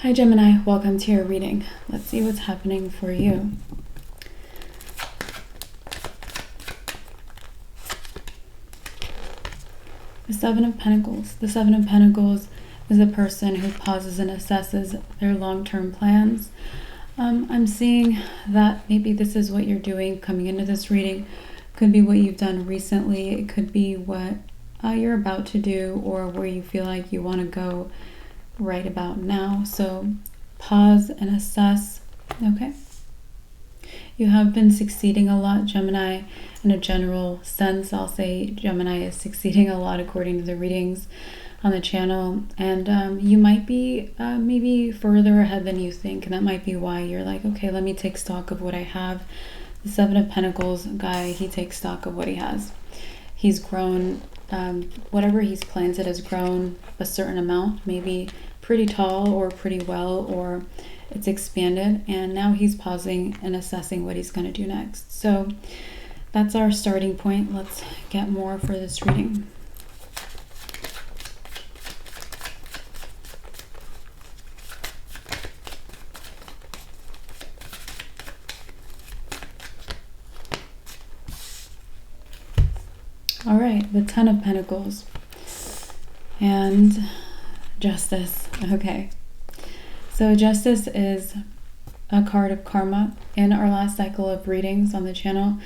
Hi Gemini, welcome to your reading. Let's see what's happening for you. The Seven of Pentacles. The Seven of Pentacles is a person who pauses and assesses their long-term plans. I'm seeing that maybe this is what you're doing coming into this reading. Could be what you've done recently. It could be what you're about to do or where you feel like you want to go right about now. So pause and assess. Okay, you have been succeeding a lot, Gemini. In a general sense, I'll say Gemini is succeeding a lot according to the readings on the channel, and you might be maybe further ahead than you think, and that might be why you're like, okay, let me take stock of what I have. The Seven of Pentacles guy, he takes stock of what he has. He's grown, whatever he's planted has grown a certain amount, maybe pretty tall or pretty well, or it's expanded, and now he's pausing and assessing what he's going to do next. So that's our starting point. Let's get more for this reading. All right, the Ten of Pentacles and Justice. Okay, so Justice is a card of karma. In our last cycle of readings on the channel,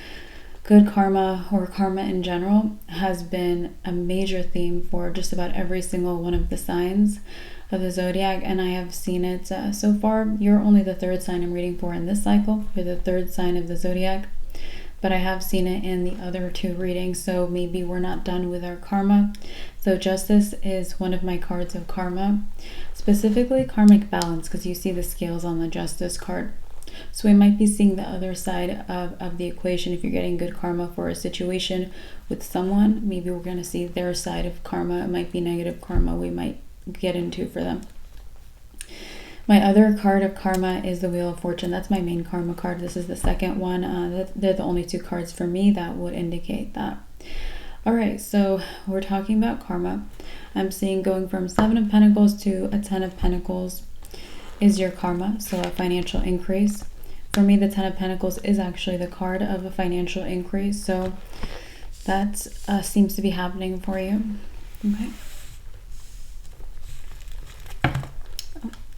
good karma, or karma in general, has been a major theme for just about every single one of the signs of the zodiac, and I have seen it so far. You're only the third sign I'm reading for in this cycle. You're the third sign of the zodiac, but I have seen it in the other two readings, so maybe we're not done with our karma. So Justice is one of my cards of karma, specifically karmic balance, because you see the scales on the Justice card. So we might be seeing the other side of the equation. If you're getting good karma for a situation with someone, maybe we're going to see their side of karma. It might be negative karma we might get into for them. My other card of karma is the Wheel of Fortune. That's my main karma card. This is the second one. They're the only two cards for me that would indicate that. All right, so we're talking about karma. I'm seeing going from Seven of Pentacles to a Ten of Pentacles is your karma, so a financial increase. For me, the Ten of Pentacles is actually the card of a financial increase, so that seems to be happening for you. Okay.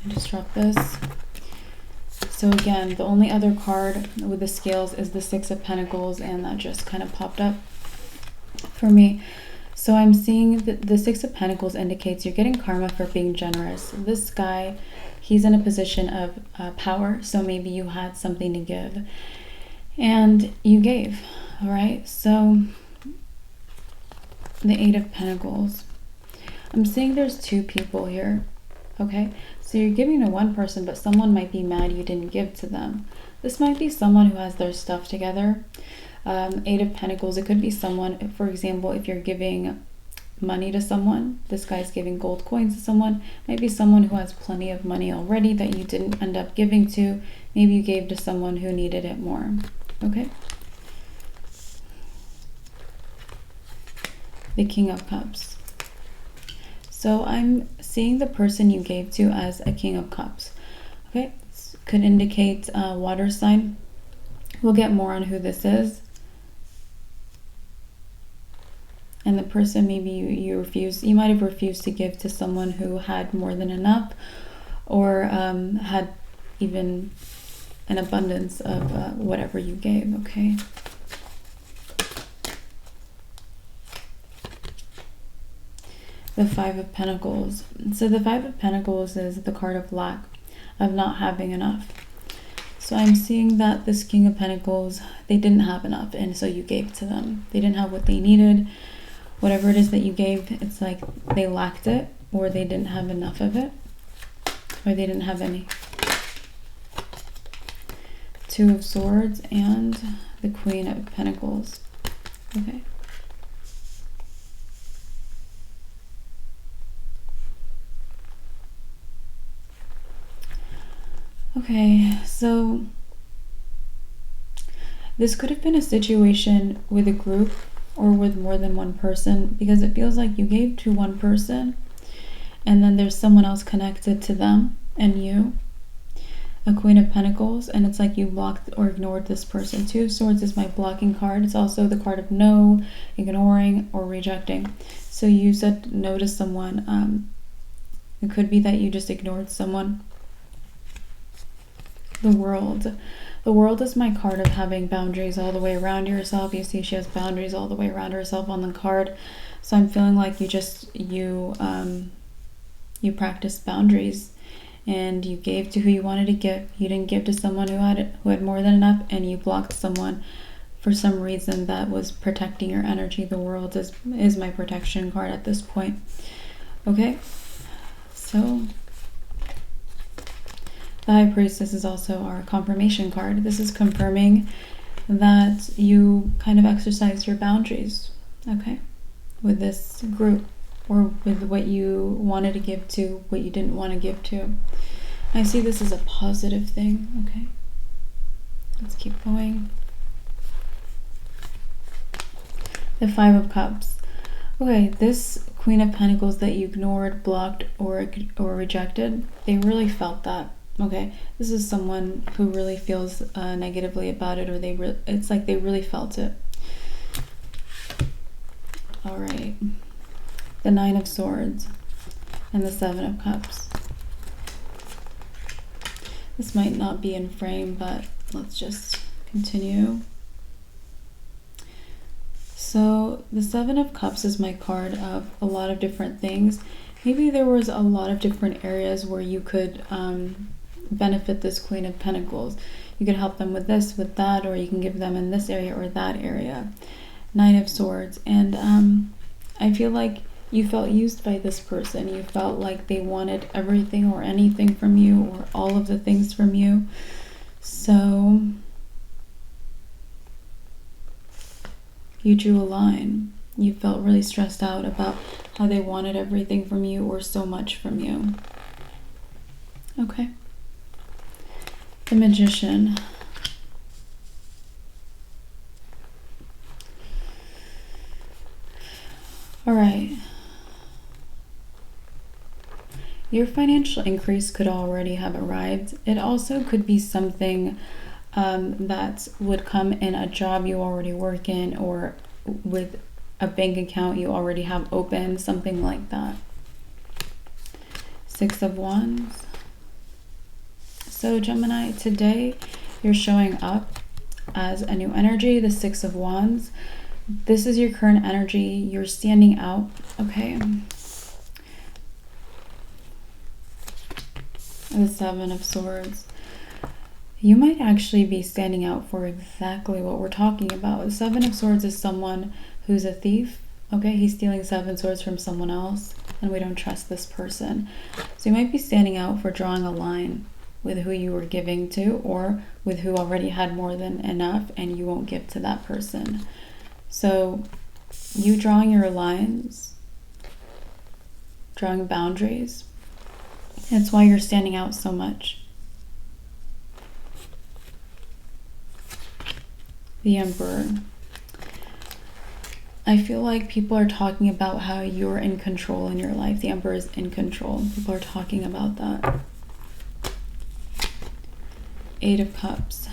I just dropped this. So again, the only other card with the scales is the Six of Pentacles, and that just kind of popped up for me. So I'm seeing that the Six of Pentacles indicates you're getting karma for being generous. This guy, he's in a position of power, so maybe you had something to give and you gave. All right, so the Eight of Pentacles. I'm seeing there's two people here. Okay, so you're giving to one person, but someone might be mad you didn't give to them. This might be someone who has their stuff together. Eight of Pentacles, it could be someone, for example, if you're giving money to someone, this guy's giving gold coins to someone, maybe someone who has plenty of money already that you didn't end up giving to. Maybe you gave to someone who needed it more. Okay. The King of Cups. So I'm seeing the person you gave to as a King of Cups. Okay, this could indicate a water sign. We'll get more on who this is. And the person, maybe you might have refused to give to someone who had more than enough, or had even an abundance of whatever you gave. Okay. The Five of Pentacles. So the Five of Pentacles is the card of lack, of not having enough. So I'm seeing that this King of Pentacles, they didn't have enough, and so you gave to them. They didn't have what they needed. Whatever it is that you gave, it's like they lacked it, or they didn't have enough of it, or they didn't have any. Two of Swords and the Queen of Pentacles. Okay. Okay, so this could have been a situation with a group or with more than one person, because it feels like you gave to one person and then there's someone else connected to them, and you. A Queen of Pentacles, and it's like you blocked or ignored this person. Two of Swords is my blocking card. It's also the card of no, ignoring, or rejecting. So you said no to someone. It could be that you just ignored someone. The World. The World is my card of having boundaries all the way around yourself. You see she has boundaries all the way around herself on the card. So I'm feeling like you practiced boundaries. And you gave to who you wanted to give. You didn't give to someone who had more than enough, and you blocked someone for some reason that was protecting your energy. The World is my protection card at this point. Okay, so the High Priestess is also our confirmation card. This is confirming that you kind of exercised your boundaries, okay, with this group, or with what you wanted to give to, what you didn't want to give to. I see this as a positive thing, okay? Let's keep going. The Five of Cups. Okay, this Queen of Pentacles that you ignored, blocked, or rejected, they really felt that, okay? This is someone who really feels negatively about it, or it's like they really felt it. All right. The Nine of Swords and the Seven of Cups. This might not be in frame, but let's just continue. So the Seven of Cups is my card of a lot of different things. Maybe there was a lot of different areas where you could benefit this Queen of Pentacles. You could help them with this, with that, or you can give them in this area or that area. Nine of Swords. And I feel like you felt used by this person. You felt like they wanted everything or anything from you, or all of the things from you. So you drew a line. You felt really stressed out about how they wanted everything from you, or so much from you. Okay. The Magician. All right. Your financial increase could already have arrived. It also could be something that would come in a job you already work in, or with a bank account you already have open, something like that. Six of Wands. So Gemini, today you're showing up as a new energy, the Six of Wands. This is your current energy. You're standing out, okay? The Seven of Swords. You might actually be standing out for exactly what we're talking about. The Seven of Swords is someone who's a thief. Okay, he's stealing 7 swords from someone else, and we don't trust this person. So you might be standing out for drawing a line with who you were giving to, or with who already had more than enough and you won't give to that person. So you drawing your lines, drawing boundaries, that's why you're standing out so much. The Emperor. I feel like people are talking about how you're in control in your life. The Emperor is in control. People are talking about that. Eight of Cups.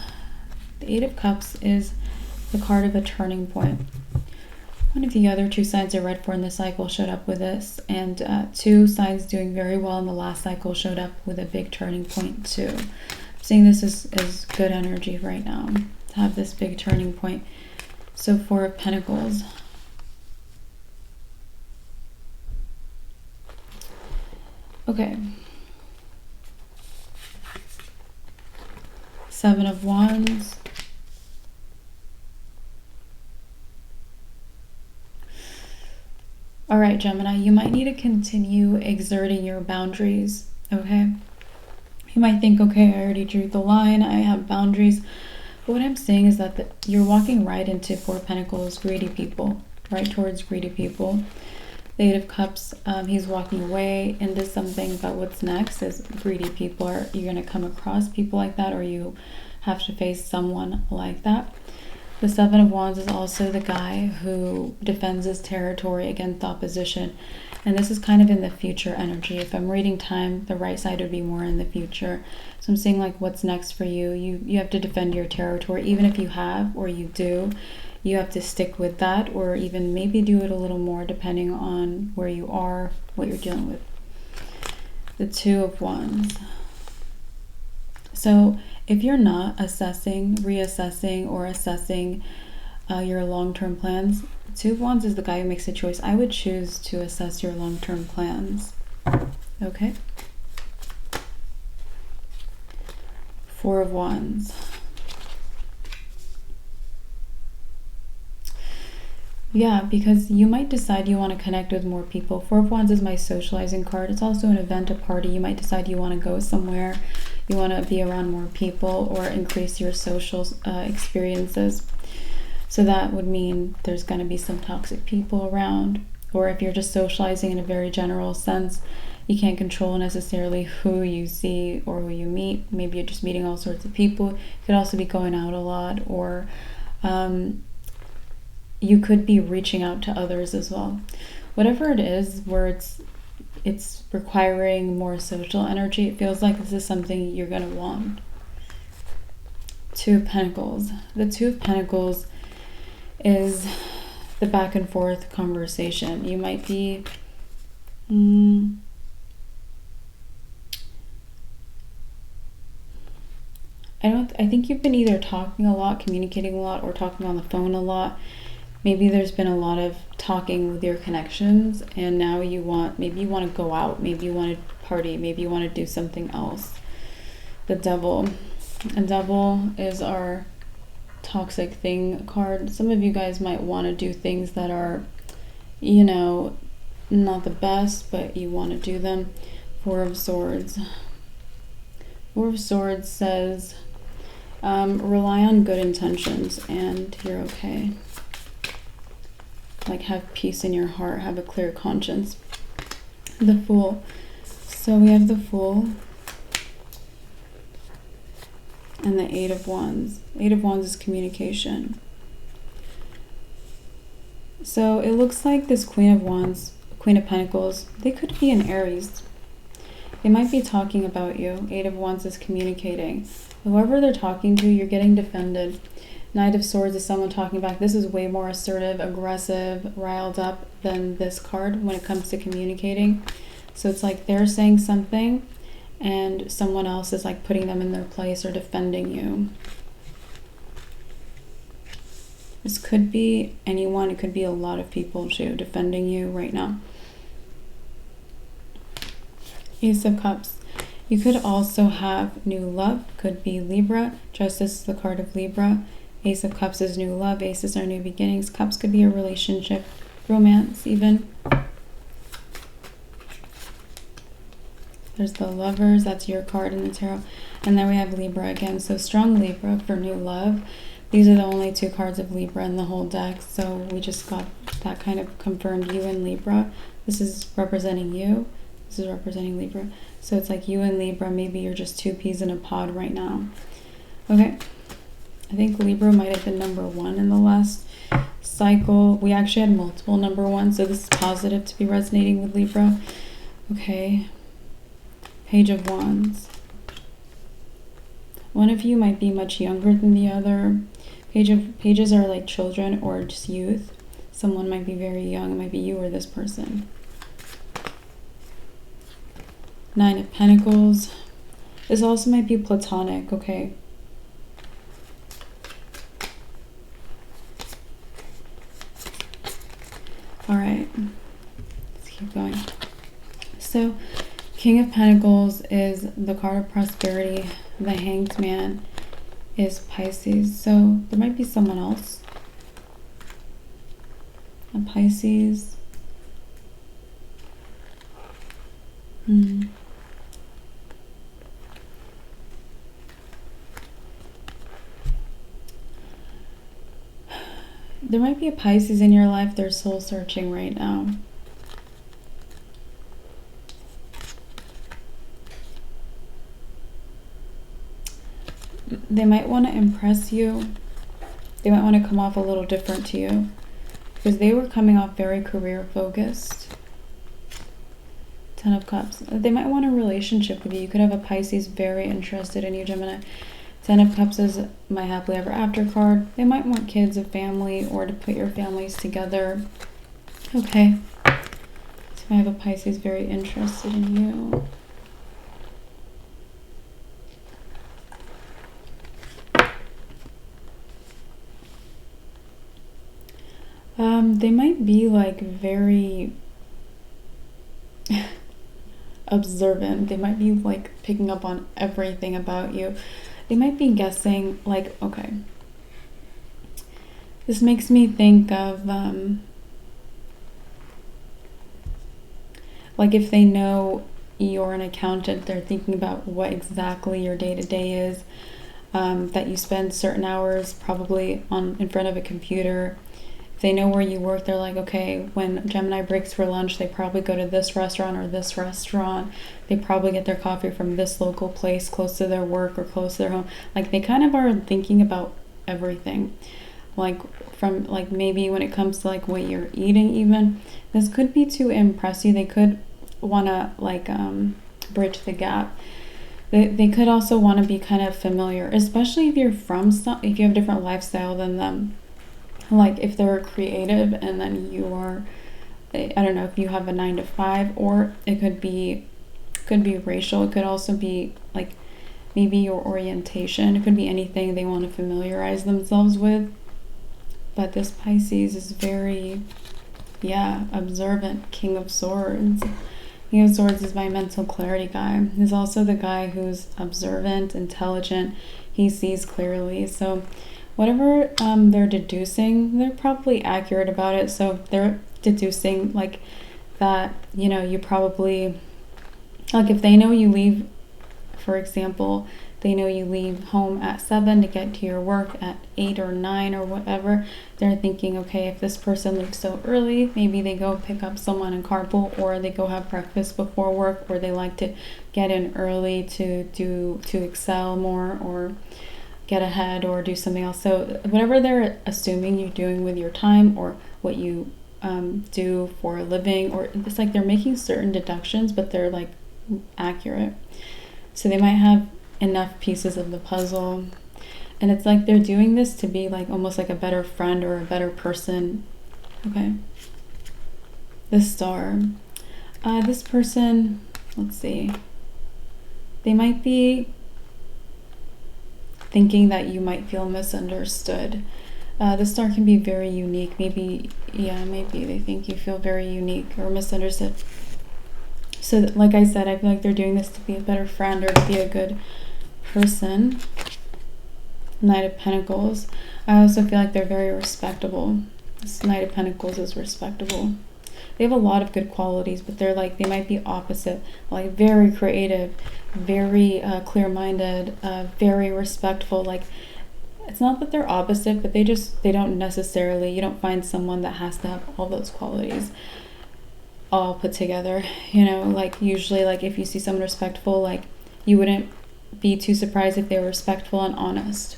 The Eight of Cups is the card of a turning point. One of the other 2 signs I read for in the cycle showed up with this, and 2 signs doing very well in the last cycle showed up with a big turning point too. I'm seeing this as good energy right now, to have this big turning point. So 4 of Pentacles. Okay. 7 of Wands. All right, Gemini, you might need to continue exerting your boundaries, okay? You might think, okay, I already drew the line, I have boundaries. But what I'm saying is that you're walking right into 4 of Pentacles, greedy people, right towards greedy people. The Eight of Cups, he's walking away into something, but what's next is greedy people. You're going to come across people like that, or you have to face someone like that. The Seven of Wands is also the guy who defends his territory against opposition. And this is kind of in the future energy. If I'm reading time, the right side would be more in the future. So I'm saying like what's next for you. You have to defend your territory. Even if you have or you do, you have to stick with that, or even maybe do it a little more depending on where you are, what you're dealing with. The Two of Wands. So if you're not reassessing or assessing your long-term plans, Two of Wands is the guy who makes a choice. I would choose to assess your long-term plans. Okay. Four of Wands. Yeah, because you might decide you want to connect with more people. Four of Wands is my socializing card. It's also an event, a party. You might decide you want to go somewhere. You want to be around more people or increase your social experiences. So that would mean there's going to be some toxic people around. Or if you're just socializing in a very general sense, you can't control necessarily who you see or who you meet. Maybe you're just meeting all sorts of people. You could also be going out a lot, or you could be reaching out to others as well. Whatever it is where it's requiring more social energy, it feels like this is something you're going to want. Two of Pentacles. The Two of Pentacles is the back and forth conversation. You might be I think you've been either talking a lot, communicating a lot, or talking on the phone a lot. Maybe there's been a lot of talking with your connections, and now maybe you want to go out, maybe you want to party, maybe you want to do something else. The Devil. A Devil is our toxic thing card. Some of you guys might want to do things that are, not the best, but you want to do them. Four of Swords. Four of Swords says, rely on good intentions and you're okay. Like, have peace in your heart, have a clear conscience. The Fool. So we have the Fool and the Eight of Wands. Eight of Wands is communication. So it looks like this Queen of Wands, Queen of Pentacles, they could be an Aries. They might be talking about you. Eight of Wands is communicating. Whoever they're talking to, you're getting defended. Knight of Swords is someone talking back. This is way more assertive, aggressive, riled up than this card when it comes to communicating. So it's like they're saying something and someone else is like putting them in their place or defending you. This could be anyone. It could be a lot of people too defending you right now. Ace of Cups. You could also have new love. Could be Libra. Justice is the card of Libra. Ace of Cups is new love. Aces are new beginnings. Cups could be a relationship, romance even. There's the Lovers. That's your card in the tarot. And then we have Libra again. So strong Libra for new love. These are the only two cards of Libra in the whole deck. So we just got that kind of confirmed. You and Libra. This is representing you. This is representing Libra. So it's like you and Libra. Maybe you're just two peas in a pod right now. Okay. I think Libra might have been number one in the last cycle. We actually had multiple number ones, so this is positive to be resonating with Libra. Okay. Page of Wands. One of you might be much younger than the other. Pages are like children or just youth. Someone might be very young. It might be you or this person. Nine of Pentacles. This also might be platonic, okay? All right, let's keep going. So, King of Pentacles is the card of prosperity. The Hanged Man is Pisces. So, there might be someone else. A Pisces. There might be a Pisces in your life. They're soul searching right now. They might want to impress you. They might want to come off a little different to you because they were coming off very career focused. 10 of Cups. They might want a relationship with you. You could have a Pisces very interested in you, Gemini. 10 of Cups is my happily ever after card. They might want kids, a family, or to put your families together. Okay. So I have a Pisces very interested in you. They might be like very observant. They might be like picking up on everything about you. They might be guessing like, okay, this makes me think of like if they know you're an accountant, they're thinking about what exactly your day-to-day is, that you spend certain hours probably in front of a computer. If they know where you work, they're like, okay, when Gemini breaks for lunch, they probably go to this restaurant or this restaurant. They probably get their coffee from this local place close to their work or close to their home. Like they kind of are thinking about everything. Like from like maybe when it comes to like what you're eating even. This could be to impress you. They could want to like bridge the gap. They could also want to be kind of familiar, especially if you're if you have a different lifestyle than them. Like if they're creative and then you are, I don't know, if you have a 9 to 5, or it could be racial. It could also be like maybe your orientation. It could be anything they want to familiarize themselves with. But this Pisces is very, observant. King of Swords. King of Swords is my mental clarity guy. He's also the guy who's observant, intelligent. He sees clearly. So whatever they're deducing, they're probably accurate about it. So they're deducing like that, you probably, like if they know you leave, for example, they know you leave home at 7 to get to your work at 8 or 9 or whatever, they're thinking, okay, if this person leaves so early, maybe they go pick up someone in carpool, or they go have breakfast before work, or they like to get in early to excel more or get ahead or do something else. So whatever they're assuming you're doing with your time or what you do for a living, or it's like they're making certain deductions, but they're like accurate. So they might have enough pieces of the puzzle, and it's like they're doing this to be like almost like a better friend or a better person. Okay. The Star. This person, let's see, they might be thinking that you might feel misunderstood. The Star can be very unique. Maybe they think you feel very unique or misunderstood. So like I said, I feel like they're doing this to be a better friend or to be a good person. Knight of Pentacles. I also feel like they're very respectable. This Knight of Pentacles is respectable. They have a lot of good qualities, but they might be opposite. Like very creative, very clear-minded, very respectful. Like it's not that they're opposite, but they don't necessarily, you don't find someone that has to have all those qualities all put together. Like usually, like if you see someone respectful, like you wouldn't be too surprised if they were respectful and honest.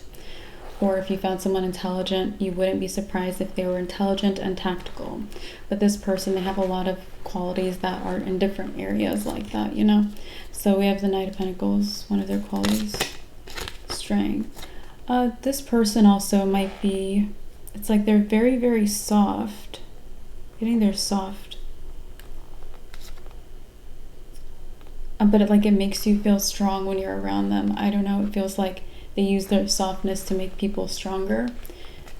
Or if you found someone intelligent, you wouldn't be surprised if they were intelligent and tactical. But this person, they have a lot of qualities that are in different areas like that, So we have the Knight of Pentacles, one of their qualities. Strength. This person also might be, it's like they're very, very soft. Getting their soft. But it makes you feel strong when you're around them. I don't know, it feels like they use their softness to make people stronger.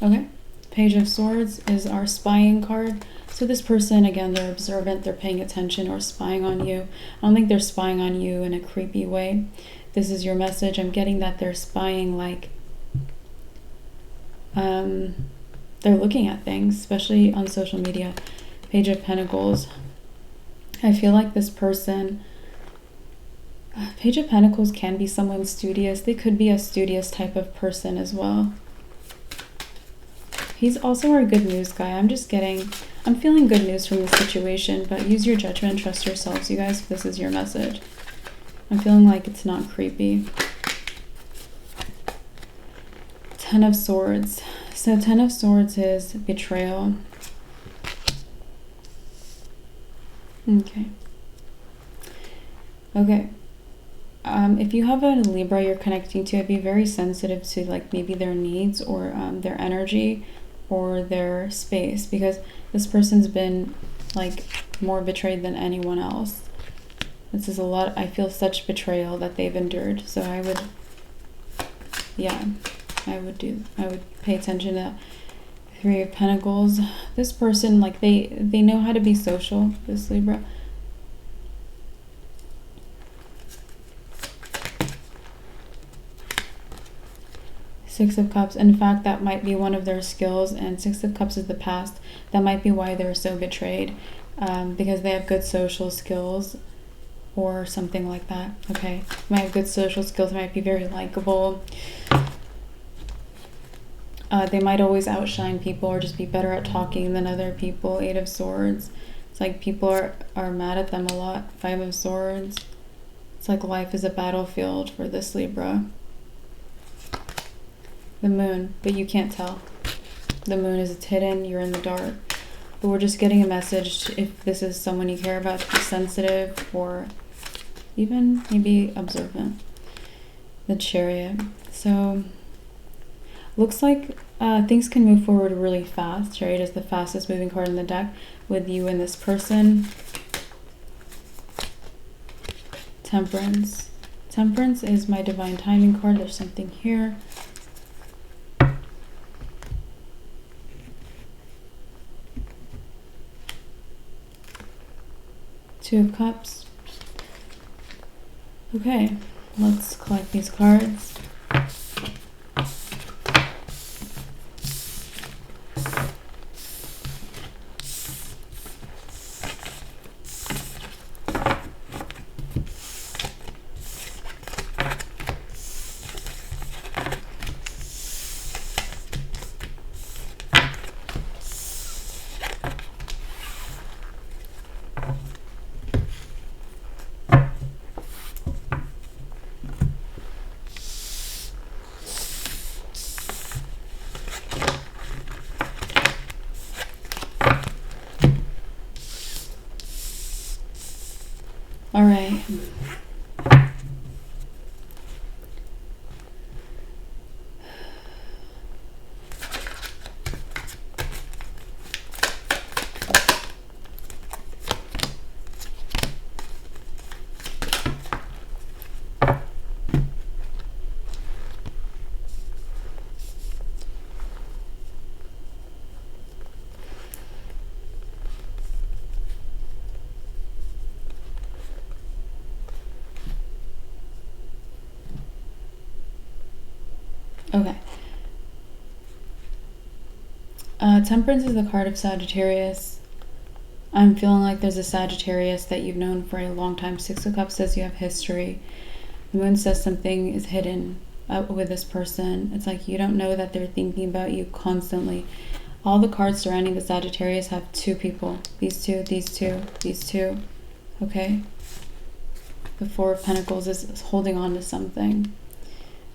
Okay. Page of Swords is our spying card. So this person, again, they're observant, they're paying attention or spying on you. I don't think they're spying on you in a creepy way. This is your message. I'm getting that they're spying like they're looking at things, especially on social media. Page of Pentacles. I feel like this person, Page of Pentacles can be someone studious. They could be a studious type of person as well. He's also our good news guy. I'm feeling good news from this situation, but use your judgment, trust yourselves, you guys, if this is your message. I'm feeling like it's not creepy. 10 of Swords. So 10 of Swords is betrayal. Okay. Okay. If you have a Libra you're connecting to, be very sensitive to like maybe their needs or their energy or their space, because this person's been like more betrayed than anyone else. This is a lot. I feel such betrayal that they've endured. So I would, yeah, I would pay attention to 3 of Pentacles. This person, like they know how to be social, this Libra. Six of Cups. In fact, that might be one of their skills, and Six of Cups is the past. That might be why they're so betrayed, because they have good social skills or something like that. Okay, might have good social skills, might be very likable. They might always outshine people or just be better at talking than other people. 8 of Swords. It's like people are mad at them a lot. 5 of Swords. It's like life is a battlefield for this Libra. The Moon, but you can't tell. The Moon is, it's hidden, you're in the dark. But we're just getting a message, if this is someone you care about, to be sensitive or even maybe observant. The Chariot. So, looks like things can move forward really fast. Chariot is the fastest moving card in the deck with you and this person. Temperance. Temperance is my divine timing card. There's something here. Two of Cups. Okay, let's collect these cards. All right. Okay. Temperance is the card of Sagittarius. I'm feeling like there's a Sagittarius that you've known for a long time. 6 of Cups says you have history. The Moon says something is hidden with this person. It's like you don't know that they're thinking about you constantly. All the cards surrounding the Sagittarius have 2 people. These 2, these 2, these 2. Okay? The 4 of Pentacles is holding on to something.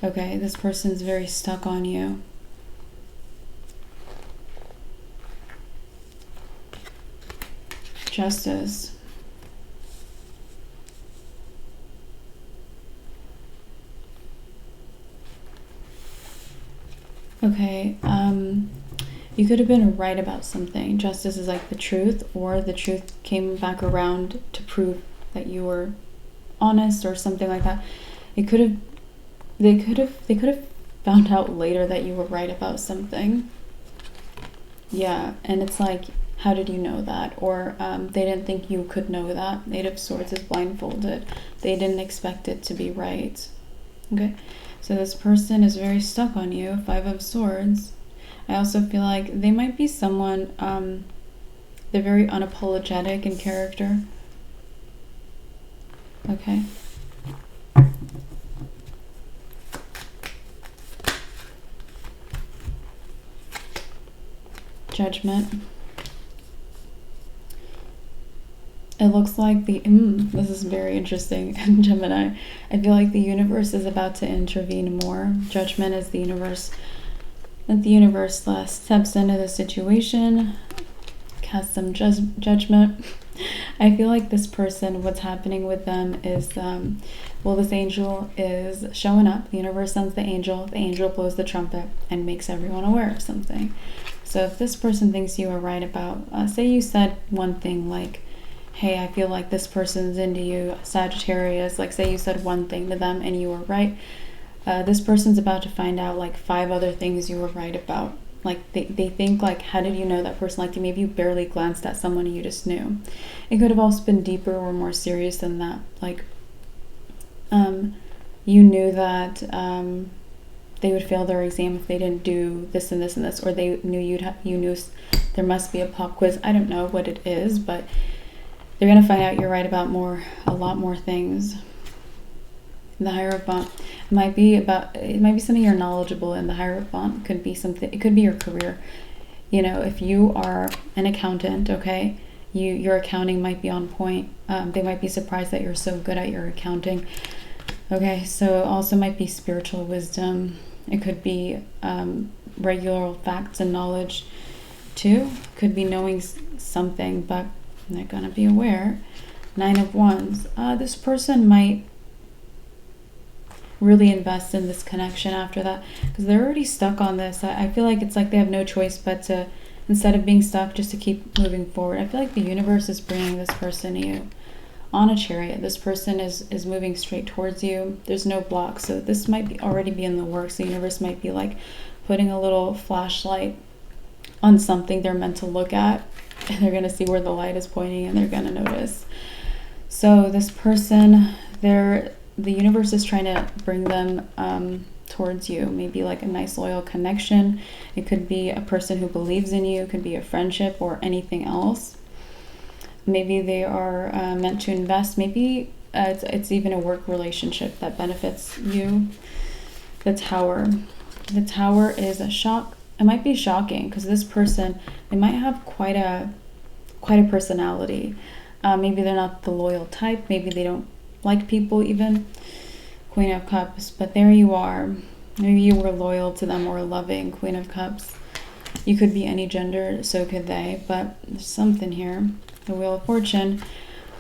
Okay, this person's very stuck on you. Justice. Okay, you could have been right about something. Justice is like the truth, or the truth came back around to prove that you were honest or something like that. It could have They could have found out later that you were right about something. Yeah, and it's like, how did you know that? Or they didn't think you could know that. 8 of Swords is blindfolded. They didn't expect it to be right. Okay, so this person is very stuck on you. 5 of Swords. I also feel like they might be someone, they're very unapologetic in character. Okay. Judgment. It looks like this is very interesting, Gemini. I feel like the universe is about to intervene more. Judgment is the universe Let the universe steps into the situation, cast some judgment. I feel like this person, what's happening with them is, this angel is showing up. The universe sends the angel blows the trumpet and makes everyone aware of something. So if this person thinks you are right about, say you said one thing like, hey, I feel like this person's into you, Sagittarius, like say you said one thing to them and you were right, this person's about to find out like 5 other things you were right about. Like they think like, how did you know that person liked you? Maybe you barely glanced at someone and you just knew. It could have also been deeper or more serious than that. Like you knew that they would fail their exam if they didn't do this and this and this, or they knew you knew there must be a pop quiz. I don't know what it is, but they're gonna find out you're right about a lot more things. The Hierophant might be something you're knowledgeable in. The Hierophant could be something. It could be your career. You know, if you are an accountant, okay, your accounting might be on point. They might be surprised that you're so good at your accounting. Okay, so it also might be spiritual wisdom. It could be regular facts and knowledge too. Could be knowing something, but they're gonna be aware. 9 of Wands. This person might really invest in this connection after that, because they're already stuck on this. I feel like it's like they have no choice but to, instead of being stuck, just to keep moving forward. I feel like the universe is bringing this person to you on a chariot. This person is moving straight towards you. There's no block, so this might already be in the works. The universe might be like putting a little flashlight on something they're meant to look at, and they're going to see where the light is pointing and they're going to notice. So this person, the universe is trying to bring them towards you. Maybe like a nice loyal connection. It could be a person who believes in you. It could be a friendship or anything else. Maybe they are meant to invest. Maybe it's even a work relationship that benefits you. The Tower. The Tower is a shock. It might be shocking because this person, they might have quite a personality. Maybe they're not the loyal type. Maybe they don't like people even. Queen of Cups. But there you are. Maybe you were loyal to them or loving. Queen of Cups. You could be any gender, so could they. But there's something here. The Wheel of Fortune.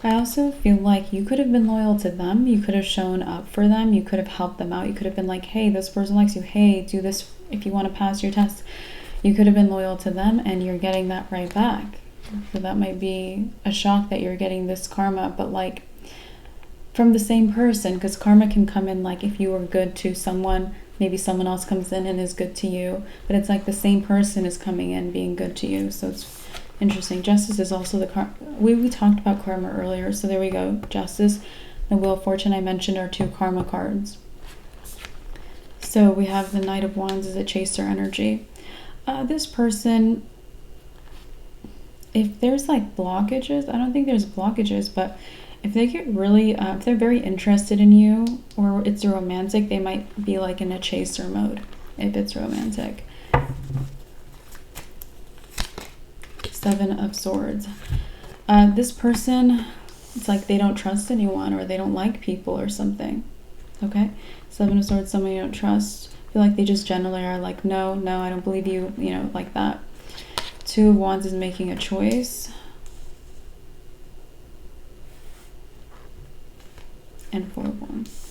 I also feel like you could have been loyal to them. You could have shown up for them. You could have helped them out. You could have been like, hey, this person likes you. Hey, do this if you want to pass your test. You could have been loyal to them, and you're getting that right back. So that might be a shock that you're getting this karma, but like from the same person, because karma can come in like if you were good to someone, maybe someone else comes in and is good to you, but it's like the same person is coming in being good to you. So it's interesting. Justice is also the we talked about karma earlier, so there we go. Justice, the Wheel of Fortune I mentioned are 2 karma cards. So we have the Knight of Wands as a chaser energy. This person, if there's like blockages, I don't think there's blockages, but if they get really, if they're very interested in you or it's romantic, they might be like in a chaser mode if it's romantic. 7 of Swords. This person, it's like they don't trust anyone or they don't like people or something. Okay? 7 of Swords, someone you don't trust. I feel like they just generally are like, no, I don't believe you, you know, like that. 2 of Wands is making a choice. And 4 of Wands.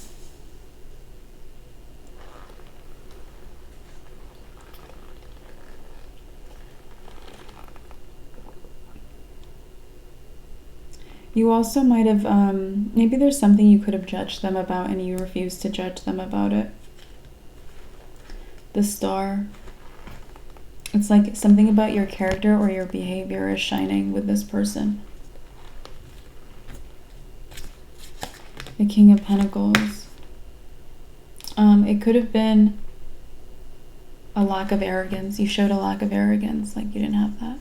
You also might have, maybe there's something you could have judged them about and you refused to judge them about it. The Star. It's like something about your character or your behavior is shining with this person. The King of Pentacles. It could have been a lack of arrogance. You showed a lack of arrogance, like you didn't have that.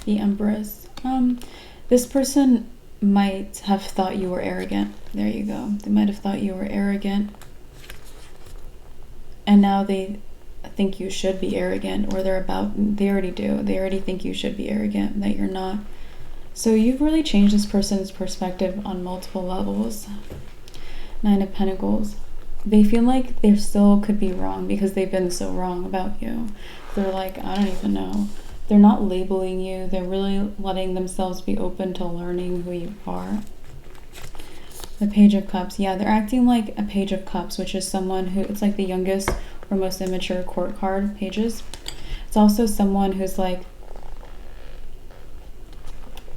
The Empress. This person might have thought you were arrogant. There you go. They might have thought you were arrogant. And now they think you should be arrogant, or they already do. They already think you should be arrogant, that you're not. So you've really changed this person's perspective on multiple levels. Nine of Pentacles. They feel like they still could be wrong because they've been so wrong about you. They're like, I don't even know. They're not labeling you. They're really letting themselves be open to learning who you are. The Page of Cups. Yeah, they're acting like a Page of Cups, which is someone who, it's like the youngest or most immature court card pages. It's also someone who's like,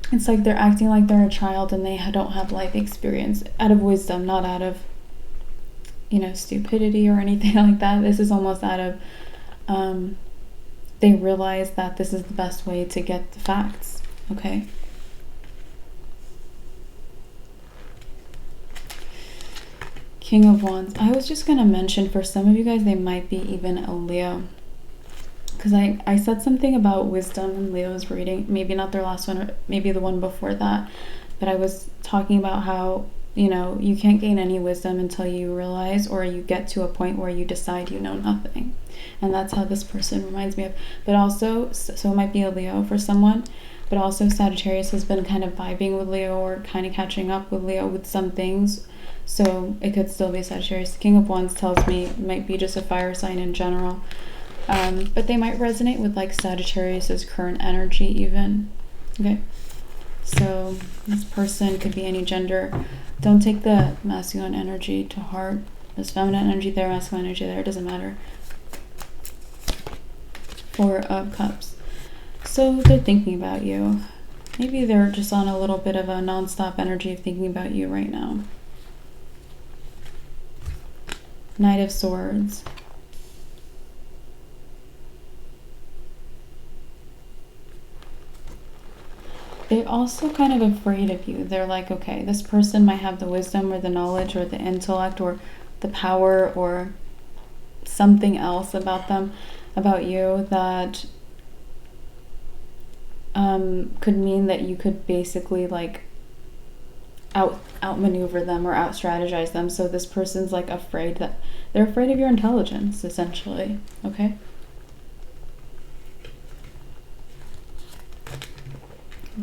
it's like they're acting like they're a child and they don't have life experience, out of wisdom, not out of, you know, stupidity or anything like that. This is almost out of, they realize that this is the best way to get the facts, okay? King of Wands. I was just going to mention, for some of you guys, they might be even a Leo. Because I said something about wisdom in Leo's reading. Maybe not their last one, or maybe the one before that. But I was talking about how, you know, you can't gain any wisdom until you realize, or you get to a point where you decide you know nothing. And that's how this person reminds me of. But also, so it might be a Leo for someone. But also Sagittarius has been kind of vibing with Leo, or kind of catching up with Leo with some things. So it could still be Sagittarius. King of Wands tells me it might be just a fire sign in general. But they might resonate with like Sagittarius's current energy even. Okay. So this person could be any gender. Don't take the masculine energy to heart. There's feminine energy there, masculine energy there. It doesn't matter. Four of Cups. So they're thinking about you. Maybe they're just on a little bit of a non-stop energy of thinking about you right now. Knight of Swords. They're also kind of afraid of you. They're like, okay, this person might have the wisdom or the knowledge or the intellect or the power or something else about them, about you, that could mean that you could basically like outmaneuver them or out strategize them. So this person's like afraid, that they're afraid of your intelligence, essentially. Okay.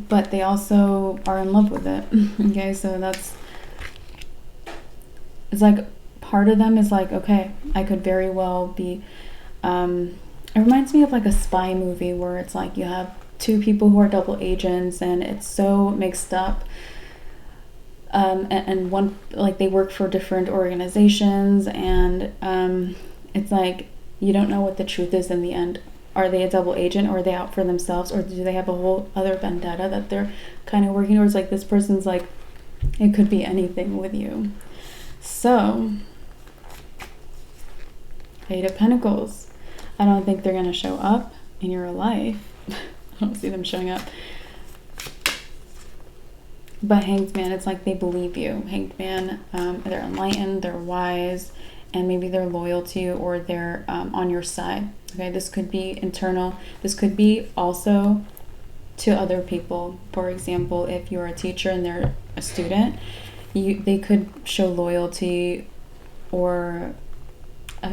But they also are in love with it. Okay, so it's like part of them is like, okay, I could very well be, it reminds me of like a spy movie where it's like you have two people who are double agents and it's so mixed up. And one, like they work for different organizations, and it's like you don't know what the truth is in the end. Are they a double agent, or are they out for themselves, or do they have a whole other vendetta that they're kind of working towards? Like this person's like, it could be anything with you. So, Eight of Pentacles. I don't think they're going to show up in your life. I don't see them showing up. But Hanged Man, it's like they believe you. Hanged Man, they're enlightened, they're wise, and maybe they're loyal to you, or they're on your side. Okay, this could be internal. This could be also to other people. For example, if you're a teacher and they're a student, they could show loyalty or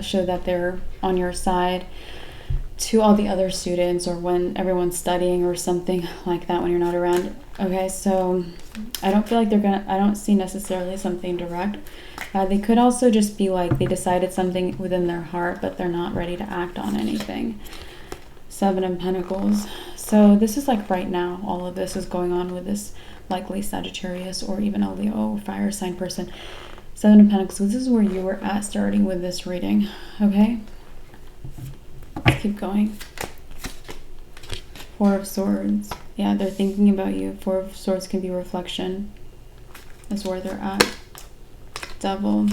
show that they're on your side to all the other students, or when everyone's studying or something like that when you're not around. Okay, so I don't feel like I don't see necessarily something direct. They could also just be like they decided something within their heart, but they're not ready to act on anything. Seven of Pentacles. So this is like right now, all of this is going on with this likely Sagittarius or even a Leo fire sign person. Seven of Pentacles. So this is where you were at starting with this reading. Okay. Let's keep going. Four of Swords. Yeah, they're thinking about you. Four of Swords can be reflection. That's where they're at. Devil.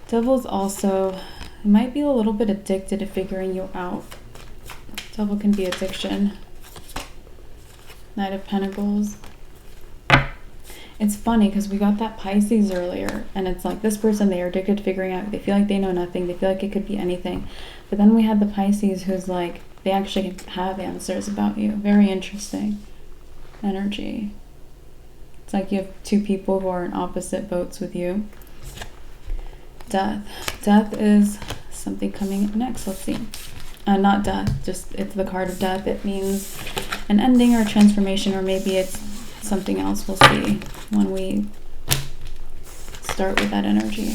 Devil's also, it might be a little bit addicted to figuring you out. Devil can be addiction. Knight of Pentacles. It's funny because we got that Pisces earlier, and it's like this person, they are addicted to figuring out. They feel like they know nothing. They feel like it could be anything. But then we had the Pisces who's like, they actually have answers about you. Very interesting energy. It's like you have two people who are in opposite boats with you. Death. Death is something coming up next. Let's see. Not death, just it's the card of death. It means an ending or a transformation, or maybe it's something else. We'll see when we start with that energy.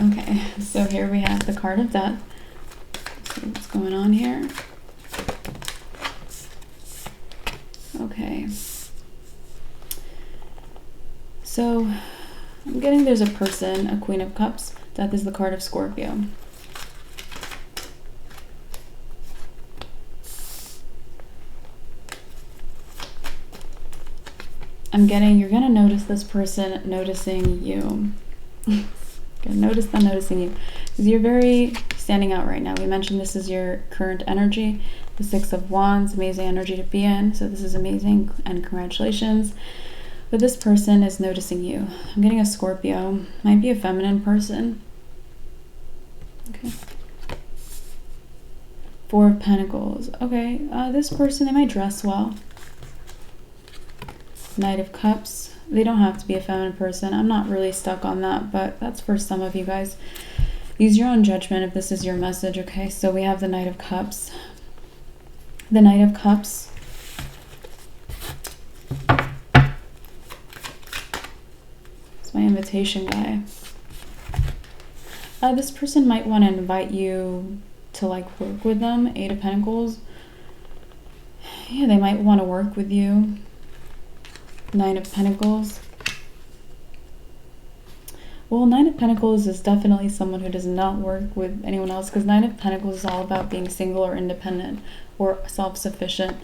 Okay, so here we have the card of death. Let's see what's going on here. Okay. So I'm getting there's a person, a Queen of Cups. Death is the card of Scorpio. I'm getting you're gonna notice this person noticing you. Gonna notice them noticing you, because you're very standing out right now. We mentioned this is your current energy, the Six of Wands, amazing energy to be in. So this is amazing and congratulations. But this person is noticing you. I'm getting a Scorpio, might be a feminine person. Okay. Four of Pentacles. Okay, this person, they might dress well. Knight of Cups. They don't have to be a feminine person. I'm not really stuck on that, but that's for some of you guys. Use your own judgment if this is your message, okay? So we have the Knight of Cups. The Knight of Cups. It's my invitation guy. This person might want to invite you to like work with them. Eight of Pentacles. Yeah, they might want to work with you. Nine of Pentacles. Well, Nine of Pentacles is definitely someone who does not work with anyone else, because Nine of Pentacles is all about being single or independent or self-sufficient.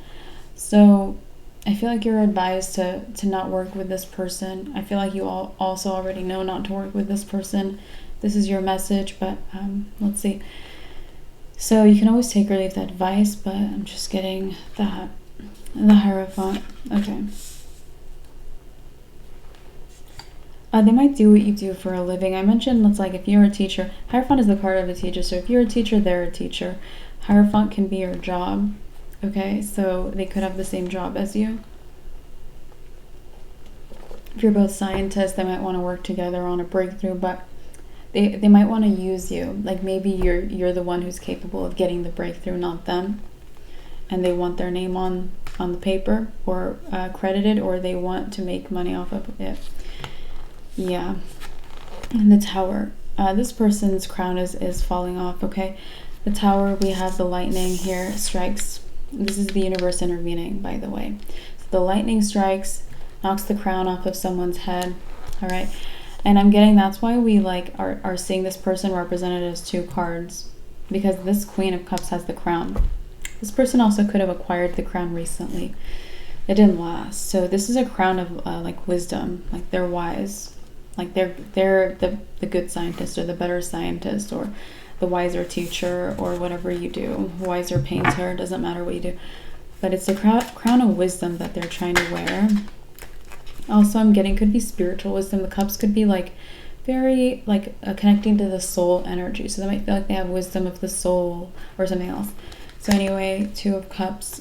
So I feel like you're advised to not work with this person. I feel like you all also already know not to work with this person. This is your message, but let's see. So you can always take or leave the advice, but I'm just getting that, the Hierophant. Okay. They might do what you do for a living. I mentioned, it's like if you're a teacher, Hierophant is the card of a teacher. So if you're a teacher, they're a teacher. Hierophant can be your job. Okay, so they could have the same job as you. If you're both scientists, they might want to work together on a breakthrough, but they might want to use you. Like maybe you're the one who's capable of getting the breakthrough, not them. And they want their name on the paper or credited, or they want to make money off of it. Yeah. And the Tower. This person's crown is falling off, okay? The Tower, we have the lightning here, strikes. This is the universe intervening, by the way. So the lightning strikes, knocks the crown off of someone's head, all right? And I'm getting that's why we like are seeing this person represented as two cards, because this Queen of Cups has the crown. This person also could have acquired the crown recently. It didn't last. So this is a crown of like wisdom, like they're wise. Like they're the good scientist or the better scientist or the wiser teacher or whatever you do. Wiser painter, doesn't matter what you do. But it's a crown of wisdom that they're trying to wear. Also, I'm getting could be spiritual wisdom. The cups could be like very like connecting to the soul energy. So they might feel like they have wisdom of the soul or something else. So anyway, Two of Cups.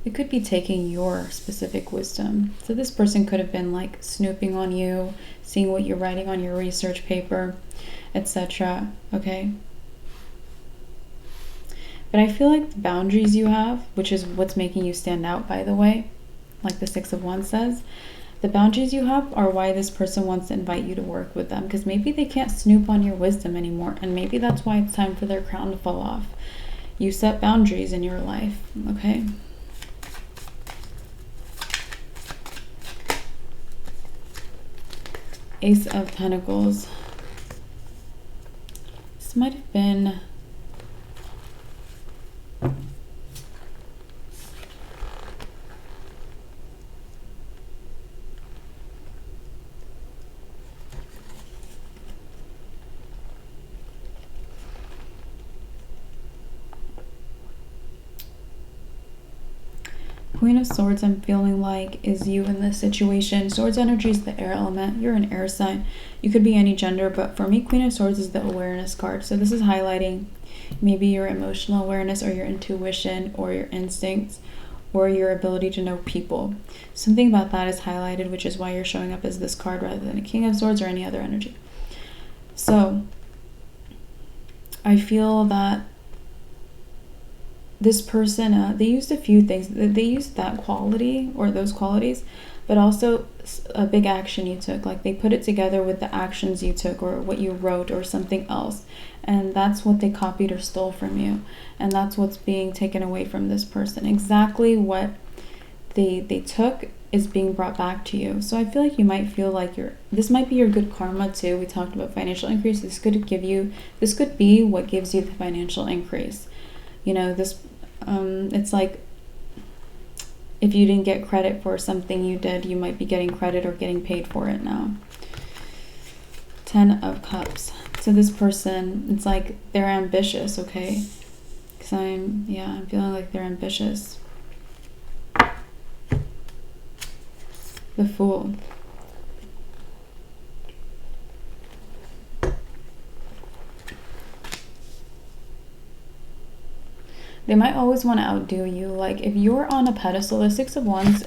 It could be taking your specific wisdom. So this person could have been like snooping on you, seeing what you're writing on your research paper, etc. Okay? But I feel like the boundaries you have, which is what's making you stand out, by the way, like the Six of Wands says, the boundaries you have are why this person wants to invite you to work with them, because maybe they can't snoop on your wisdom anymore, and maybe that's why it's time for their crown to fall off. You set boundaries in your life, okay? Ace of Pentacles. This might have been Queen of Swords, I'm feeling like, is you in this situation. Swords energy is the air element. You're an air sign. You could be any gender, but for me, Queen of Swords is the awareness card. So this is highlighting maybe your emotional awareness or your intuition or your instincts or your ability to know people. Something about that is highlighted, which is why you're showing up as this card rather than a King of Swords or any other energy. So I feel that this person, they used a few things. They used that quality or those qualities, but also a big action you took. Like they put it together with the actions you took or what you wrote or something else. And that's what they copied or stole from you. And that's what's being taken away from this person. Exactly what they took is being brought back to you. So I feel like you might feel like this might be your good karma too. We talked about financial increase. This could be what gives you the financial increase. You know, it's like if you didn't get credit for something you did, you might be getting credit or getting paid for it now. 10 of Cups. So this person, it's like they're ambitious, okay? Because I'm feeling like they're ambitious. The Fool. They might always want to outdo you. Like if you're on a pedestal, the Six of Wands,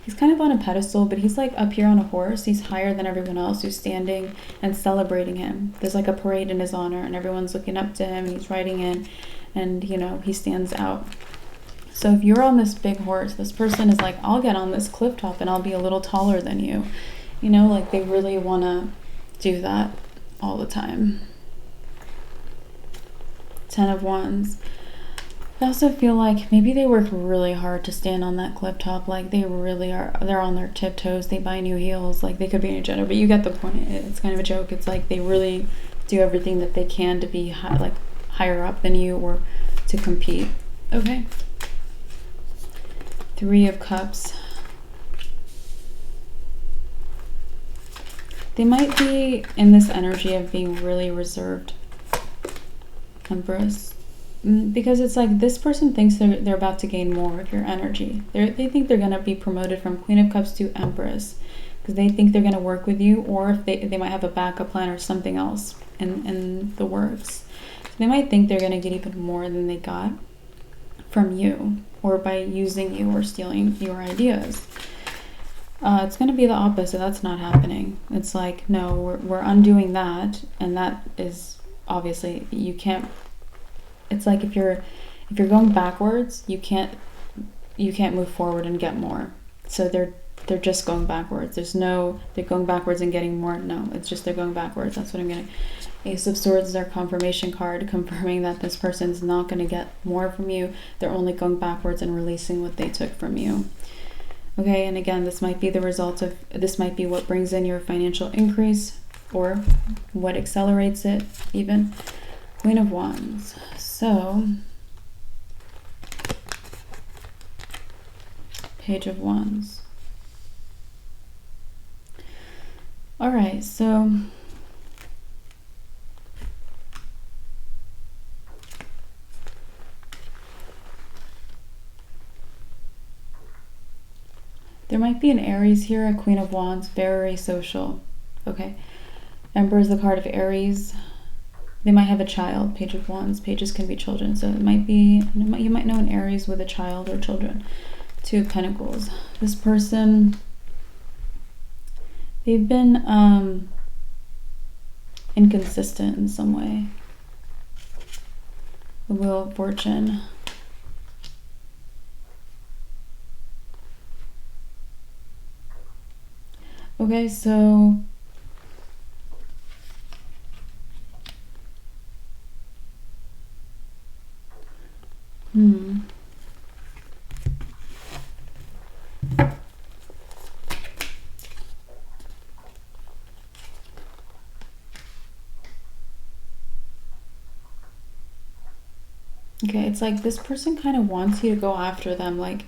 he's kind of on a pedestal, but he's like up here on a horse. He's higher than everyone else who's standing and celebrating him. There's like a parade in his honor and everyone's looking up to him and he's riding in and, you know, he stands out. So if you're on this big horse, this person is like, I'll get on this cliff top and I'll be a little taller than you. You know, like they really want to do that all the time. 10 of Wands. I also feel like maybe they work really hard to stand on that cliff top. Like they really are, they're on their tiptoes. They buy new heels. Like they could be any gender, but you get the point. It's kind of a joke. It's like they really do everything that they can to be higher up than you or to compete. Okay. 3 of Cups. They might be in this energy of being really reserved. Empress. Because it's like this person thinks they're about to gain more of your energy. They think they're going to be promoted from Queen of Cups to Empress because they think they're going to work with you, or if they might have a backup plan or something else in the works. So they might think they're going to get even more than they got from you or by using you or stealing your ideas. It's going to be the opposite. That's not happening. It's like, no, we're undoing that, and that is obviously you can't. It's like if you're going backwards, you can't move forward and get more. So they're just going backwards. They're going backwards and getting more. No, it's just they're going backwards. That's what I'm getting. Ace of Swords is our confirmation card, confirming that this person's not going to get more from you. They're only going backwards and releasing what they took from you. Okay, and again, this might be what brings in your financial increase or what accelerates it even. Queen of Wands. So, Page of Wands. All right, so there might be an Aries here, a Queen of Wands, very social. Okay, Emperor is the card of Aries. They might have a child. Page of Wands. Pages can be children. So it might be, you might know an Aries with a child or children. 2 of Pentacles. This person, they've been inconsistent in some way. The Wheel of Fortune. Okay, so okay, it's like this person kind of wants you to go after them. Like,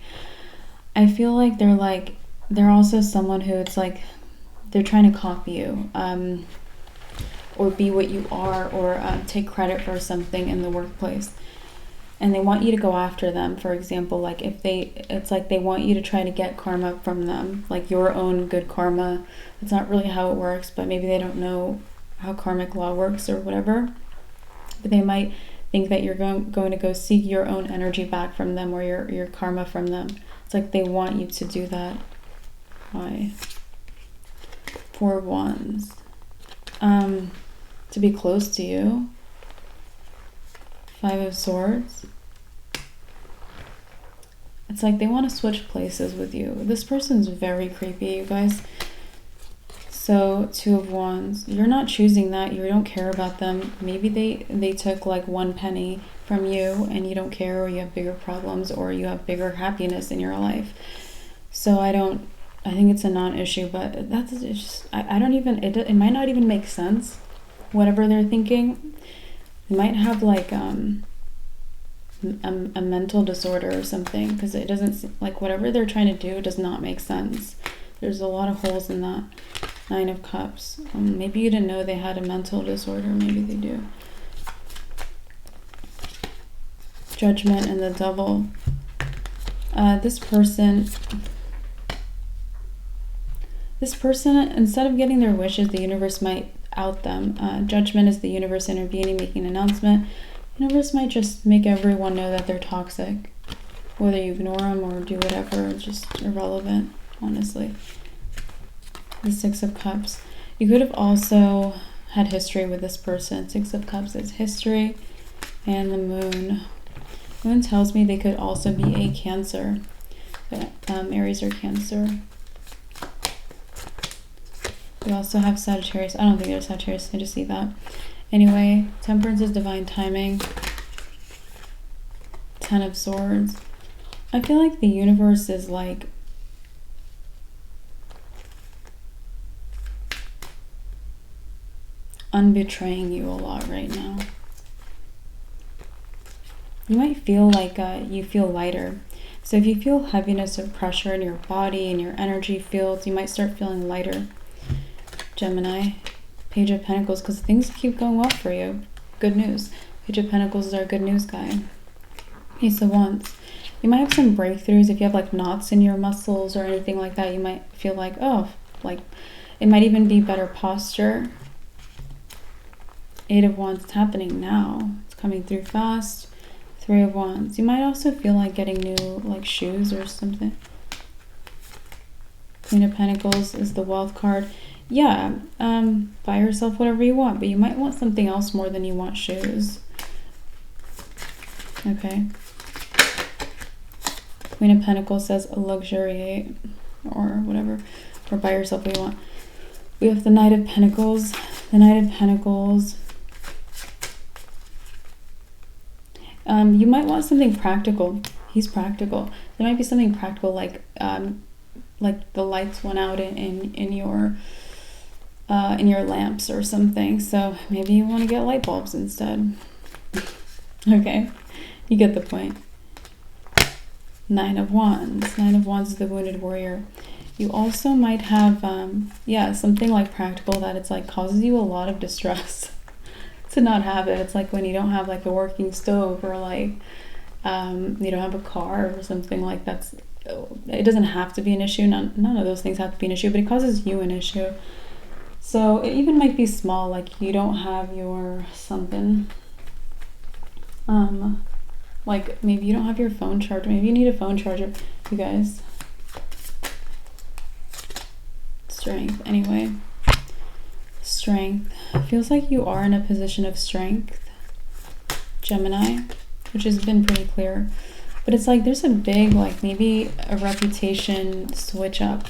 I feel like they're also someone who it's like they're trying to copy you, or be what you are, or take credit for something in the workplace. and they want you to go after them. For example, like it's like they want you to try to get karma from them, like your own good karma. It's not really how it works, but maybe they don't know how karmic law works or whatever. But they might think that you're going to go seek your own energy back from them, or your karma from them. It's like they want you to do that. Why? 4 of Wands. To be close to you. 5 of Swords. It's like they want to switch places with you. This person's very creepy, you guys. So 2 of Wands. You're not choosing that. You don't care about them. Maybe they took like 1 penny from you and you don't care, or you have bigger problems, or you have bigger happiness in your life. So I think it's a non-issue, but I don't even, it might not even make sense, whatever they're thinking. They might have like a mental disorder or something, because it doesn't, like whatever they're trying to do does not make sense. There's a lot of holes in that. 9 of Cups. Maybe you didn't know they had a mental disorder. Maybe they do. Judgment and the Devil. This person, instead of getting their wishes, the universe might out them. Judgment is the universe intervening, making an announcement. The universe might just make everyone know that they're toxic. Whether you ignore them or do whatever, it's just irrelevant, honestly. The 6 of Cups. You could have also had history with this person. 6 of Cups is history. And the Moon. Moon tells me they could also be a Cancer. Aries or Cancer. We also have Sagittarius. I don't think they're Sagittarius. I just see that. Anyway, Temperance is divine timing. 10 of Swords. I feel like the universe is like unbetraying you a lot right now. You might feel like you feel lighter. So if you feel heaviness or pressure in your body and your energy fields, you might start feeling lighter. Gemini, Page of Pentacles, because things keep going well for you. Good news. Page of Pentacles is our good news guy. Ace of Wands. You might have some breakthroughs. If you have like knots in your muscles or anything like that, you might feel like, oh, like it might even be better posture. 8 of Wands, it's happening now. It's coming through fast. 3 of Wands. You might also feel like getting new like shoes or something. Queen of Pentacles is the wealth card. Yeah, buy yourself whatever you want, but you might want something else more than you want shoes. Okay. Queen of Pentacles says luxuriate or whatever, or buy yourself what you want. We have the Knight of Pentacles. The Knight of Pentacles. You might want something practical. He's practical. There might be something practical, like the lights went out in your lamps or something. So maybe you want to get light bulbs instead. Okay, you get the point. 9 of Wands. 9 of Wands is the wounded warrior. You also might have, something like practical that it's like causes you a lot of distress to not have it. It's like when you don't have like a working stove, or like you don't have a car or something like that's. It doesn't have to be an issue. None of those things have to be an issue, but it causes you an issue. So it even might be small, like you don't have your something. Like maybe you don't have your phone charger. Maybe you need a phone charger, you guys. Strength, anyway. Strength. It feels like you are in a position of strength. Gemini, which has been pretty clear. But it's like there's a big, like maybe a reputation switch up.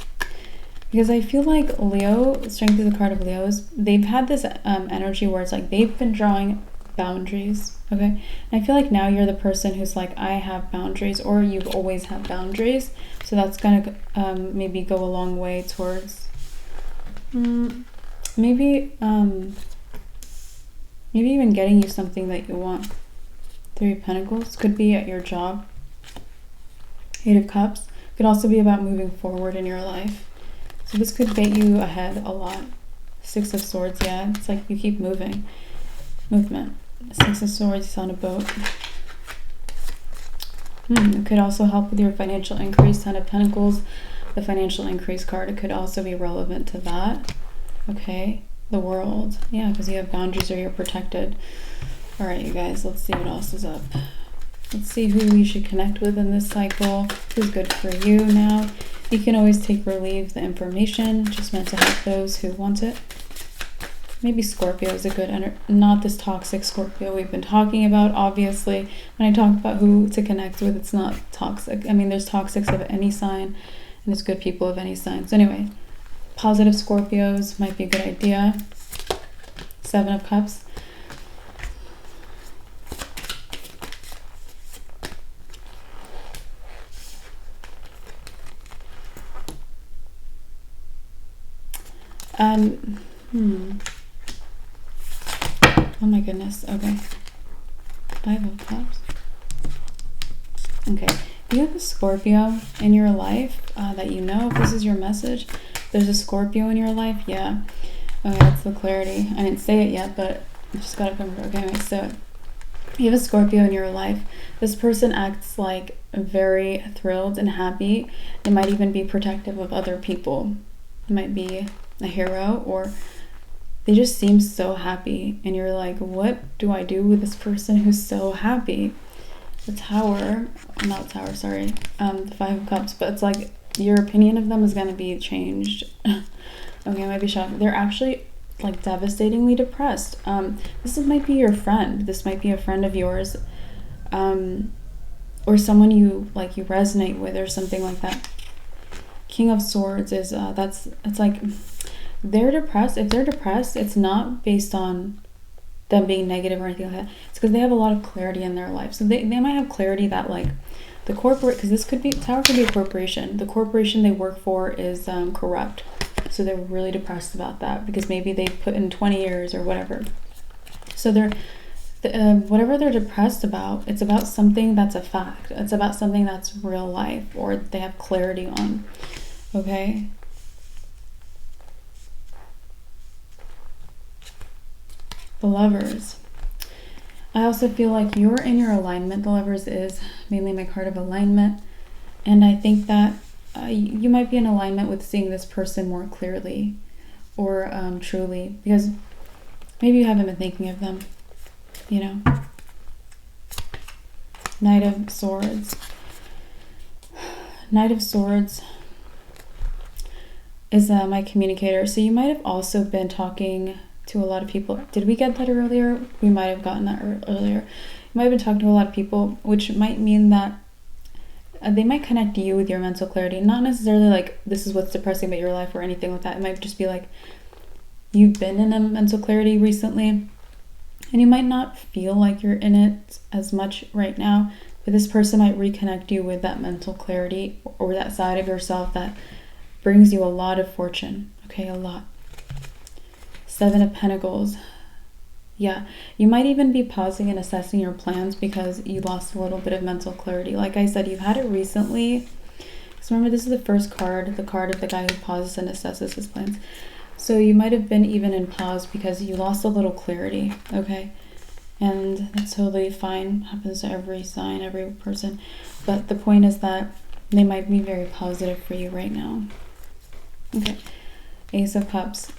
Because I feel like Leo, strength is a card of Leos. They've had this energy where it's like they've been drawing boundaries, okay? And I feel like now you're the person who's like, I have boundaries, or you've always had boundaries. So that's gonna maybe go a long way towards maybe even getting you something that you want. 3 of Pentacles could be at your job. 8 of Cups could also be about moving forward in your life. So this could get you ahead a lot. 6 of Swords, yeah, it's like you keep moving. Movement. 6 of Swords, he's on a boat. It could also help with your financial increase. Ten of Pentacles, the financial increase card. It could also be relevant to that. Okay, the World. Yeah, because you have boundaries or you're protected. All right, you guys, let's see what else is up. Let's see who you should connect with in this cycle. Who's good for you now. You can always take or leave the information. Just meant to help those who want it. Maybe Scorpio is a good, not this toxic Scorpio we've been talking about. Obviously, when I talk about who to connect with, it's not toxic. I mean, there's toxics of any sign, and there's good people of any sign. So anyway, positive Scorpios might be a good idea. Seven of Cups. Oh my goodness. Okay. Five of Cups. Okay. If you have a Scorpio in your life that you know, if this is your message, there's a Scorpio in your life. Yeah. Okay, that's the clarity. I didn't say it yet, but I just got to come. Okay, anyway, so you have a Scorpio in your life. This person acts like very thrilled and happy. They might even be protective of other people. It might be a hero, or they just seem so happy, and you're like, what do I do with this person who's so happy? The Tower, not Tower, sorry, the Five of Cups, but it's like your opinion of them is going to be changed. Okay, I might be shocked. They're actually like devastatingly depressed. This might be your friend. This might be a friend of yours, or someone you resonate with, or something like that. King of Swords is it's like they're depressed. If they're depressed, it's not based on them being negative or anything like that. It's because they have a lot of clarity in their life. So they might have clarity that like the corporate, because this could be, Tower could be a corporation. The corporation they work for is corrupt. So they're really depressed about that because maybe they put in 20 years or whatever. So they're, whatever they're depressed about, it's about something that's a fact. It's about something that's real life, or they have clarity on. Okay? The Lovers. I also feel like you're in your alignment. The Lovers is mainly my card of alignment. And I think that you might be in alignment with seeing this person more clearly or truly, because maybe you haven't been thinking of them, you know. Knight of Swords. Knight of Swords is my communicator. So you might have also been talking to a lot of people. Did we get that earlier? We might have gotten that earlier. You might have been talking to a lot of people, which might mean that they might connect you with your mental clarity. Not necessarily like this is what's depressing about your life or anything like that. It might just be like you've been in a mental clarity recently, and you might not feel like you're in it as much right now, but this person might reconnect you with that mental clarity or that side of yourself that brings you a lot of fortune. Okay, a lot. Seven of Pentacles. Yeah, you might even be pausing and assessing your plans because you lost a little bit of mental clarity. Like I said, you've had it recently. Because remember, this is the first card, the card of the guy who pauses and assesses his plans. So you might have been even in pause because you lost a little clarity, okay? And that's totally fine. Happens to every sign, every person. But the point is that they might be very positive for you right now. Okay, Ace of Cups.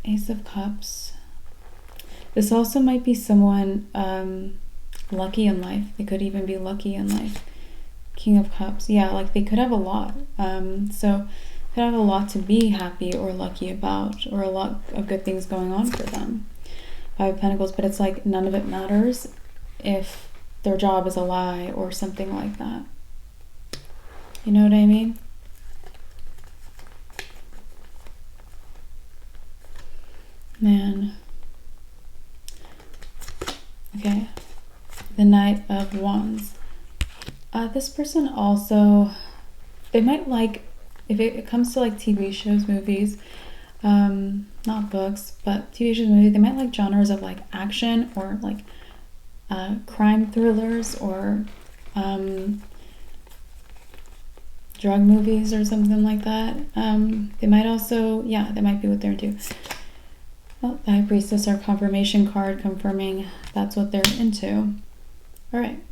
Ace of Cups. This also might be someone lucky in life. They could even be lucky in life. King of Cups. Yeah, like they could have a lot. So could have a lot to be happy or lucky about, or a lot of good things going on for them. Five of Pentacles, but it's like none of it matters if their job is a lie or something like that. You know what I mean? Man. Okay. The Knight of Wands. This person also, they might like, if it comes to like TV shows, movies, not books, but TV shows, movies, they might like genres of like action or like crime thrillers or drug movies or something like that. They might also, yeah, that might be what they're into. Well, the High Priestess, our confirmation card, confirming that's what they're into. All right.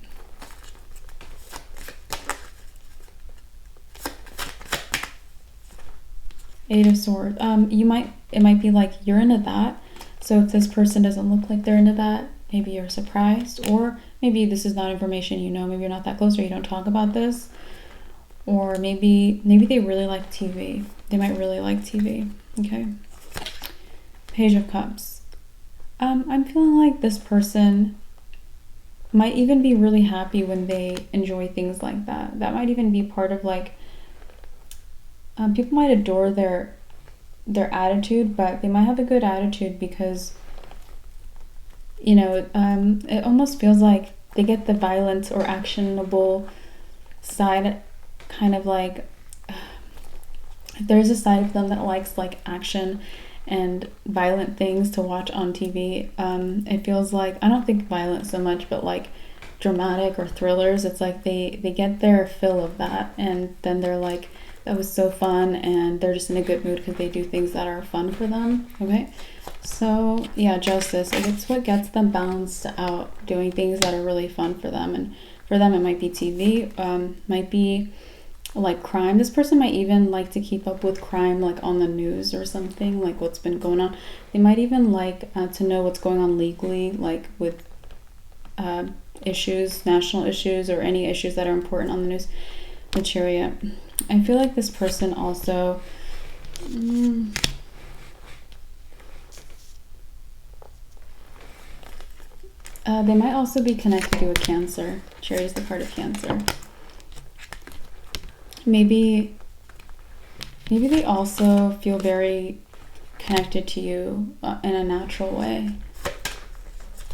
Eight of Swords. It might be like you're into that. So if this person doesn't look like they're into that, maybe you're surprised, or maybe this is not information you know, maybe you're not that close or you don't talk about this. Or maybe they really like TV. They might really like TV. Okay. Page of Cups. I'm feeling like this person might even be really happy when they enjoy things like that. That might even be part of like, people might adore their attitude, but they might have a good attitude because, you know, it almost feels like they get the violent or actionable side, kind of like, there's a side of them that likes like action and violent things to watch on TV. It feels like, I don't think violent so much, but like dramatic or thrillers. It's like they get their fill of that, and then they're like, that was so fun, and they're just in a good mood because they do things that are fun for them. Okay, so yeah, Justice. It's what gets them balanced out, doing things that are really fun for them, and for them it might be TV, might be like crime. This person might even like to keep up with crime, like on the news or something, like what's been going on. They might even like to know what's going on legally, like with issues, national issues, or any issues that are important on the news. The Chariot. I feel like this person also they might also be connected to a Cancer. Chariot is the card of Cancer. Maybe they also feel very connected to you in a natural way.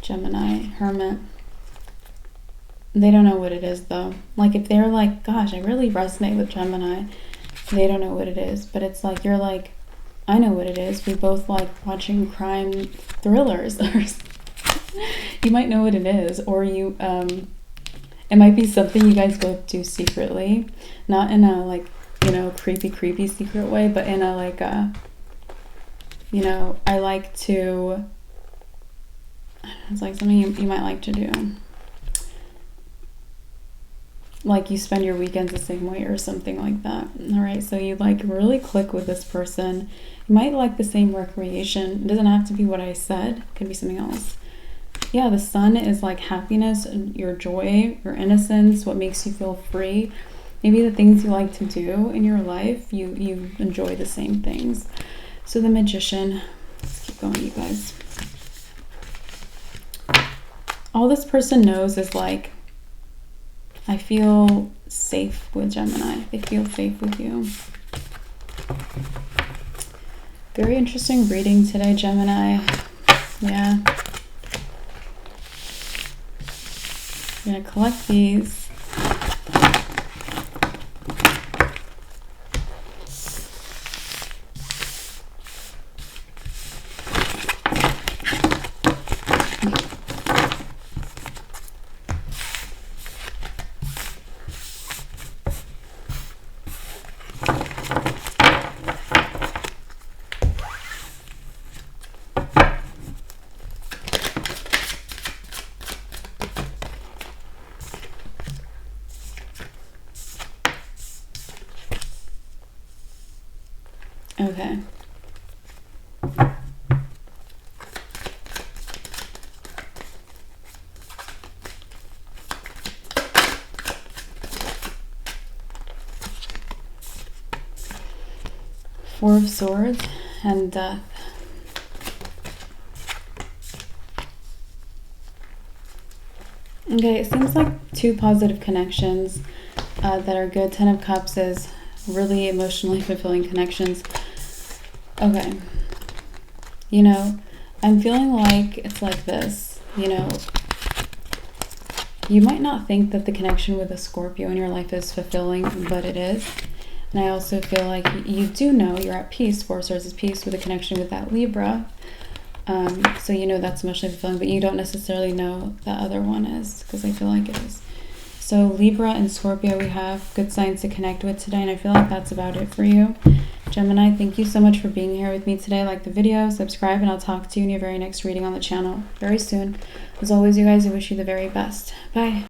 Gemini, Hermit. They don't know what it is though. Like if they're like, gosh, I really resonate with Gemini, they don't know what it is. But it's like, you're like, I know what it is. We both like watching crime thrillers. You might know what it is, or you, it might be something you guys both do secretly, not in a like, you know, creepy secret way, but in a like you know, I like to, it's like something you might like to do. Like you spend your weekends the same way or something like that. All right, so you like really click with this person. You might like the same recreation. It doesn't have to be what I said. It could be something else. Yeah, the Sun is like happiness, your joy, your innocence, what makes you feel free. Maybe the things you like to do in your life, you enjoy the same things. So the Magician, let's keep going, you guys. All this person knows is like, I feel safe with Gemini. They feel safe with you. Very interesting reading today, Gemini. Yeah. I'm going to collect these. Okay. Four of Swords and Death. Okay, it seems like two positive connections that are good. Ten of Cups is really emotionally fulfilling connections. Okay. You know, I'm feeling like it's like this, you know, you might not think that the connection with a Scorpio in your life is fulfilling, but it is. And I also feel like you do know you're at peace. Four of Swords is peace with a connection with that Libra. So you know that's emotionally fulfilling, but you don't necessarily know the other one is, because I feel like it is. So Libra and Scorpio, we have good signs to connect with today, and I feel like that's about it for you. Gemini, thank you so much for being here with me today. Like the video, subscribe, and I'll talk to you in your very next reading on the channel very soon. As always, you guys, I wish you the very best. Bye.